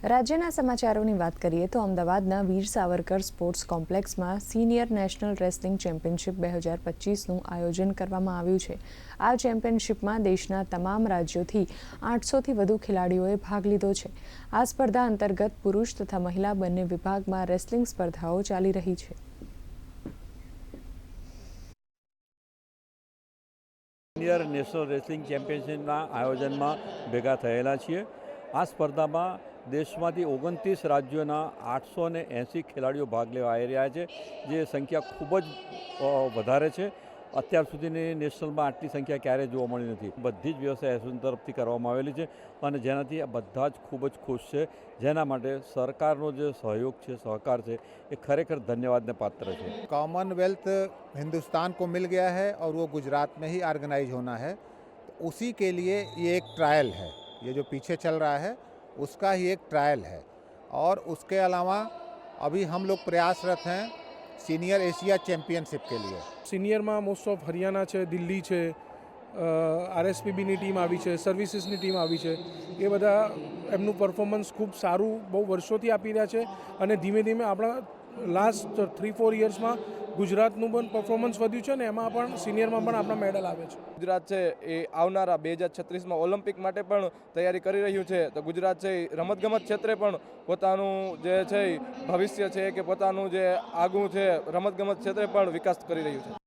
રાજ્યના સમાચારોની વાત કરીએ તો અમદાવાદના વીર સાવરકર સ્પોર્ટ્સ કોમ્પ્લેક્સમાં સિનિયર નેશનલ રેસલિંગ ચેમ્પિયનશિપ 2025નું આયોજન કરવામાં આવ્યું છે। આ ચેમ્પિયનશિપમાં દેશના તમામ રાજ્યોથી 800થી વધુ ખેલાડીઓએ ભાગ લીધો છે। આ સ્પર્ધા અંતર્ગત પુરુષ તથા મહિલા બંને વિભાગમાં રેસલિંગ સ્પર્ધાઓ ચાલી રહી છે। સિનિયર નેશનલ રેસલિંગ ચેમ્પિયનશિપના આયોજનમાં ભેગા થયેલા છીએ। આ સ્પર્ધામાં દેશમાંથી 29 રાજ્યોના 880 ખેલાડીઓ ભાગ લેવા આવી રહ્યા છે, જે સંખ્યા ખૂબ જ વધારે છે। અત્યાર સુધીની નેશનલમાં આટલી સંખ્યા ક્યારેય જોવા મળી નથી। બધી જ વ્યવસ્થા એસોસિએશન તરફથી કરવામાં આવેલી છે અને જેનાથી બધા જ ખૂબ જ ખુશ છે, જેના માટે સરકારનો જે સહयोग છે, સહકાર છે, એ ખરેખર ધન્યવાદને પાત્ર છે। कॉमनवेल्थ हिंदुस्तान को मिल गया है और वो गुजरात में ही ऑर्गेनाइज होना है, तो उसी के लिए ये एक ट्रायल है। ये जो पीछे चल रहा है उसका ही एक ट्रायल है। और उसके अलावा अभी हम लोग प्रयासरत हैं सीनियर एशिया चैम्पियनशिप के लिए। सीनियर में मोस्ट ऑफ हरियाणा है, दिल्ली है, आरएसपीबी टीम आई है, सर्विसेसनी टीम आई है। ये बधा एमનું परफॉर्मन्स खूब सारू बहु वर्षोथी आपी रह्या छे અને धीमे धीमे આપણા लास्ट 3-4 યર્સમાં ગુજરાતનું પણ પરફોર્મન્સ વધ્યું છે ને એમાં પણ સિનિયરમાં પણ આપણા મેડલ આવે છે। ગુજરાત છે એ આવનારા 2036માં ઓલિમ્પિક માટે પણ તૈયારી કરી રહ્યું છે। તો ગુજરાત છે રમતગમત ક્ષેત્રે પણ પોતાનું જે છે ભવિષ્ય છે કે પોતાનું જે આગવું છે રમતગમત ક્ષેત્રે પણ વિકાસ કરી રહ્યું છે।